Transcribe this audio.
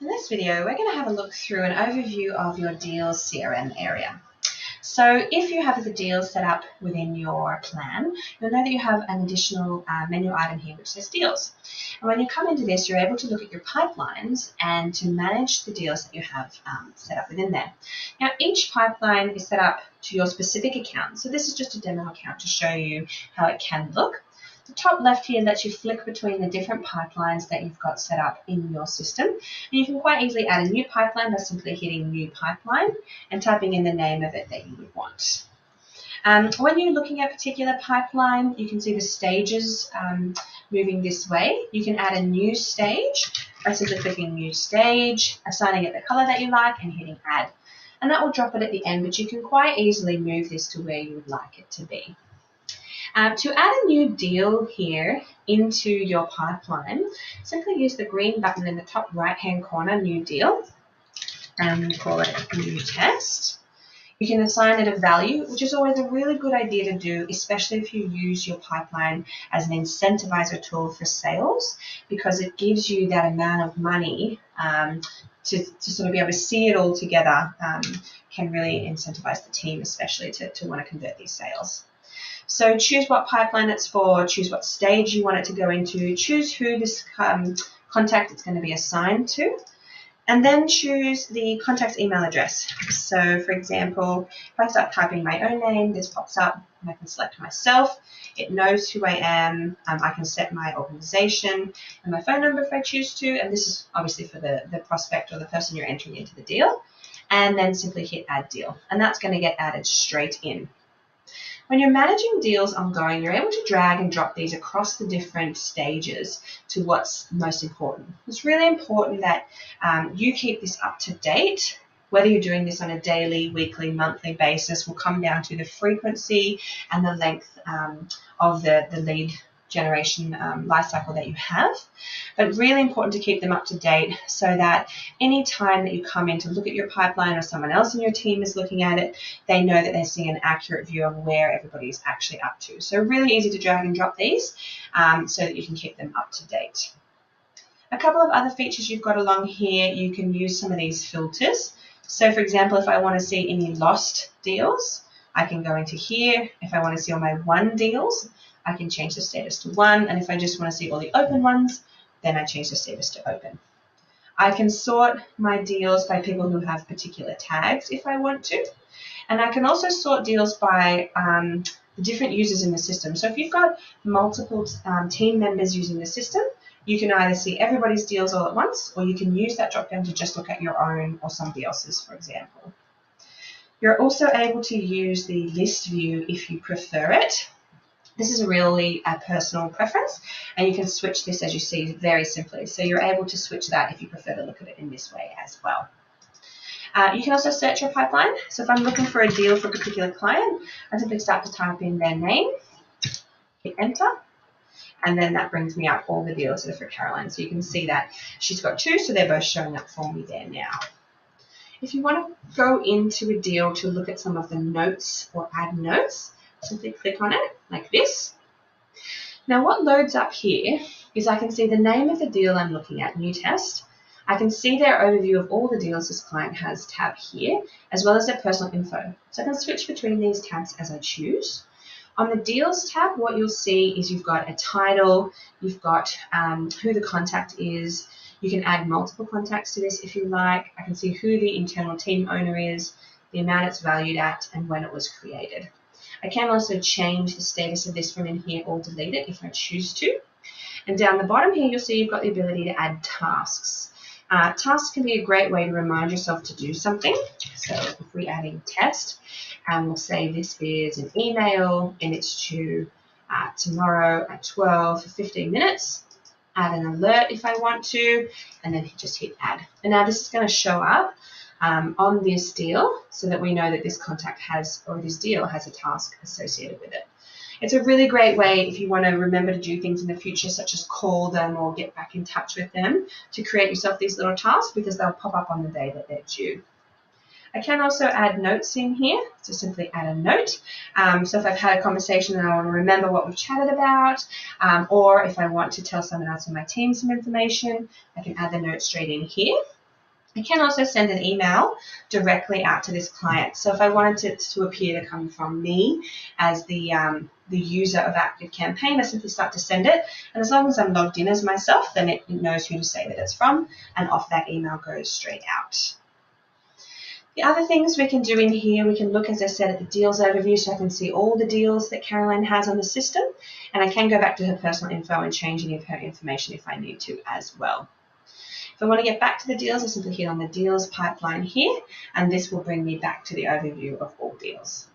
In this video, we're going to have a look through an overview of your deals CRM area. So if you have the deals set up within your plan, you'll know that you have an additional menu item here which says deals. And when you come into this, you're able to look at your pipelines and to manage the deals that you have set up within there. Now, each pipeline is set up to your specific account. So this is just a demo account to show you how it can look. The top left here lets you flick between the different pipelines that you've got set up in your system. And you can quite easily add a new pipeline by simply hitting New Pipeline and typing in the name of it that you would want. When you're looking at a particular pipeline, you can see the stages moving this way. You can add a new stage by simply clicking New Stage, assigning it the color that you like, and hitting Add. And that will drop it at the end, but you can quite easily move this to where you would like it to be. To add a new deal here into your pipeline, simply use the green button in the top right-hand corner, New Deal, and we call it New Test. You can assign it a value, which is always a really good idea to do, especially if you use your pipeline as an incentivizer tool for sales, because it gives you that amount of money to sort of be able to see it all together, can really incentivize the team, especially to want to convert these sales. So choose what pipeline it's for, choose what stage you want it to go into, choose who this contact is going to be assigned to, and then choose the contact's email address. So for example, if I start typing my own name, this pops up and I can select myself. It knows who I am. I can set my organization and my phone number if I choose to, and this is obviously for the prospect or the person you're entering into the deal, and then simply hit Add Deal, and that's going to get added straight in. When you're managing deals ongoing, you're able to drag and drop these across the different stages to what's most important. It's really important that you keep this up to date. Whether you're doing this on a daily, weekly, monthly basis will come down to the frequency and the length of the lead generation life cycle that you have. But really important to keep them up to date so that any time that you come in to look at your pipeline or someone else in your team is looking at it, they know that they're seeing an accurate view of where everybody's actually up to. So really easy to drag and drop these so that you can keep them up to date. A couple of other features you've got along here, you can use some of these filters. So for example, if I want to see any lost deals, I can go into here. If I want to see all my won deals, I can change the status to 1, and if I just want to see all the open ones, then I change the status to open. I can sort my deals by people who have particular tags if I want to, and I can also sort deals by the different users in the system. So if you've got multiple team members using the system, you can either see everybody's deals all at once, or you can use that drop down to just look at your own or somebody else's, for example. You're also able to use the list view if you prefer it. This is really a personal preference, and you can switch this, as you see, very simply. So you're able to switch that if you prefer to look at it in this way as well. You can also search your pipeline. So if I'm looking for a deal for a particular client, I simply start to type in their name, hit enter, and then that brings me up all the deals that are for Caroline. So you can see that she's got 2, so they're both showing up for me there now. If you want to go into a deal to look at some of the notes or add notes, simply click on it like this. Now what loads up here is I can see the name of the deal I'm looking at, New Test. I can see their overview of all the deals this client has tab here, as well as their personal info. So I can switch between these tabs as I choose. On the Deals tab, what you'll see is you've got a title, you've got who the contact is. You can add multiple contacts to this if you like. I can see who the internal team owner is, the amount it's valued at, and when it was created. I can also change the status of this from in here or delete it if I choose to. And down the bottom here, you'll see you've got the ability to add tasks. Tasks can be a great way to remind yourself to do something. So if we add in test, we'll say this is an email and it's due tomorrow at 12 for 15 minutes. Add an alert if I want to, and then just hit add. And now this is going to show up on this deal so that we know that this contact has, or this deal has, a task associated with it. It's a really great way if you want to remember to do things in the future, such as call them or get back in touch with them, to create yourself these little tasks because they'll pop up on the day that they're due. I can also add notes in here, so simply add a note. So if I've had a conversation and I want to remember what we've chatted about, or if I want to tell someone else on my team some information, I can add the note straight in here. I can also send an email directly out to this client. So if I wanted it to appear to come from me as the user of ActiveCampaign, I simply start to send it. And as long as I'm logged in as myself, then it knows who to say that it's from, and off that email goes straight out. The other things we can do in here, we can look, as I said, at the deals overview, so I can see all the deals that Caroline has on the system. And I can go back to her personal info and change any of her information if I need to as well. If I want to get back to the deals, I simply hit on the deals pipeline here, and this will bring me back to the overview of all deals.